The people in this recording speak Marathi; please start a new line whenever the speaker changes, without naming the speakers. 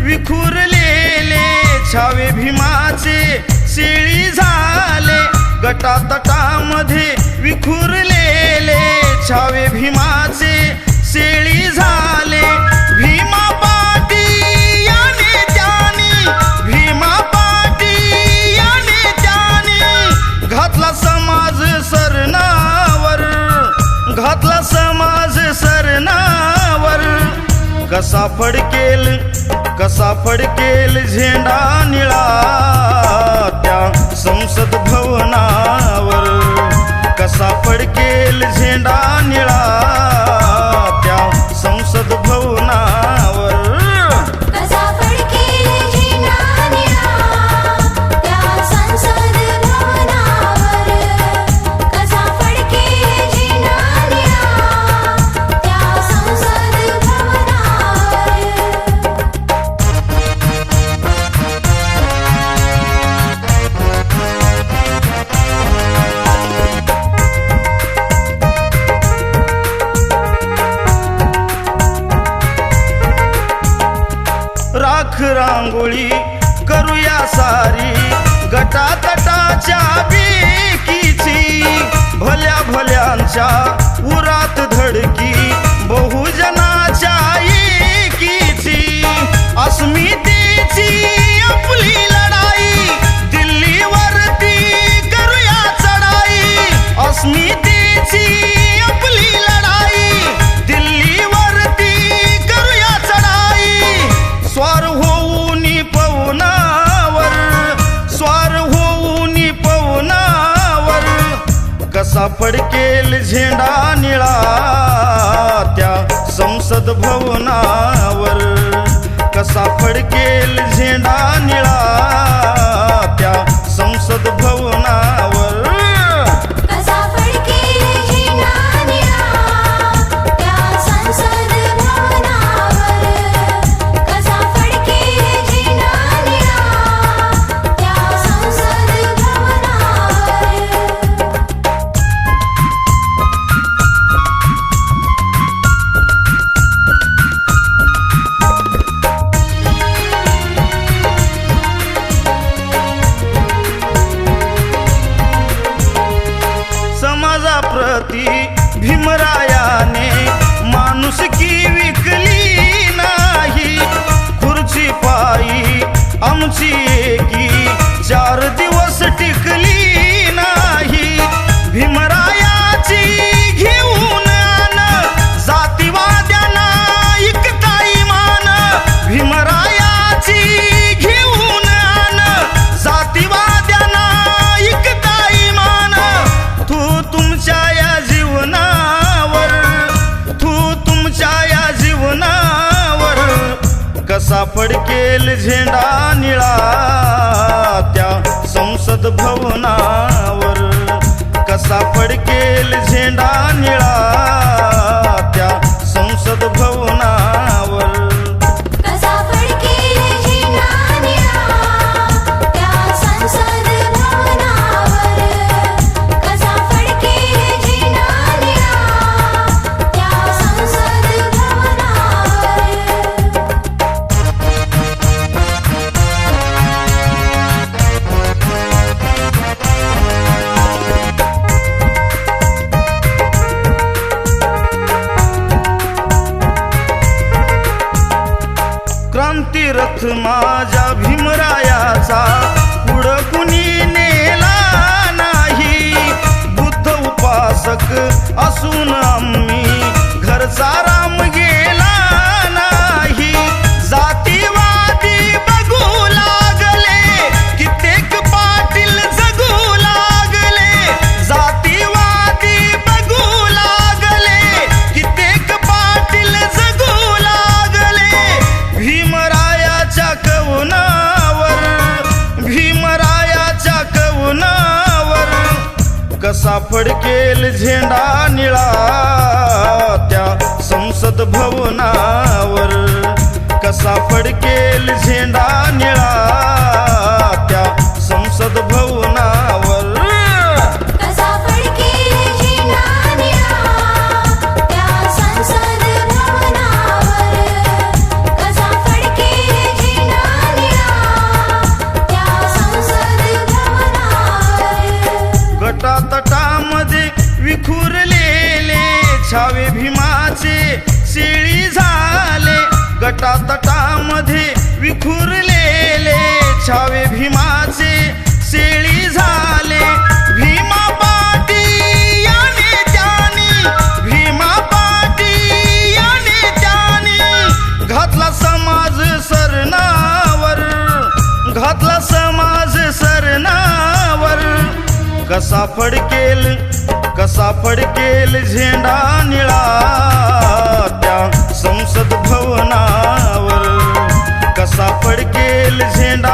विखुरलेले छावे भीमाचे शेळी झाले, गटातटामध्ये विखुरलेले छावे भीमाचे शेळी झाले। भीमा पाटी याने त्यानी, भीमा पाटी याने त्यानी घातला समाज सरणावर, घातला समाज सरणावर। कसा फडकेल झेंडा निळा त्या संसद भवनावर, कसा फडकेल झेंडा निळा त्या संसद भवनावर।
कसा फडकेल झेंडा निळा त्या संसद भवनावर, कसा फडकेल झेंडा निळा त्या संसद भवनावर।
राख रांगोळी करूया सारी गटातटाच्या बेकीची, भल्या भल्यांच्या उरात धडकी बहुजनाच्या एकीची। अस्मितेची आपली लढाई दिल्लीवरती करूया चढाई, अस्मितेची आपली लढाई दिल्लीवरती करूया चढाई। स्वार होऊन पवनावर, स्वार होऊन पवनावर कसा फडकेल झेंडा निळा त्या संसद भवनावर, कसा फडकेल झेंडा निळा त्या संसद भवनावर।
कसा फडकेल झेंडा निळा त्या संसद भवनावर, कसा फडकेल झेंडा निळा त्या संसद भवनावर।
समाजाप्रती भीमरायाने माणुसकी विकली नाही, खुर्ची पायी आमची एकी 4 दिवस टिकली नाही। भीमरायाची घेऊन आन जातीवाद्यांना इकता इमान, भीमरायाची घेऊन आन जातीवाद्यांना इकता इमान। तू तुमच्या या जीवनावर, तू तुमच्या या जीवनावर कसा फडकेल झेंडा निळा त्या संसद भवनावर, कसा फडकेल झेंडा निळा त्या संसद भवनावर।
कसा फडकेल झेंडा निळा त्या संसद भवनावर, कसा फडकेल झेंडा निळा त्या संसद भवनावर।
क्रांतीरथ माझ्या भीमरायाचा पुढं कुणी नेला नाही, बुद्ध उपासक असून आम्ही घरचा राम गेला नाही। जातीवादी बघू लागले कित्येक पाटील जगू लागले, जातीवादी बघू लागले कित्येक पाटील जगू लागले। भीमरायाच्या कवनावर, भीमरायाच्या कवनावर कसा फडकेल झेंडा निळा त्या संसद भवनावर, कसा फडकेल झेंडा निळा त्या संसद भवनावर।
कसा फडकेल झेंडा निळा त्या संसद भवनावर, कसा फडकेल झेंडा
गटातटामध्ये विखुरलेले छावे भीमाचे शेळी झाले. भीमा पाटी याने त्यानी, भीमा पाटी याने त्यानी घातला समाज सरणावर, घातला समाज सरणावर. कसा फडकेल झेंडा निळा त्या संसद भवनावर. कसा फडकेल झेंडा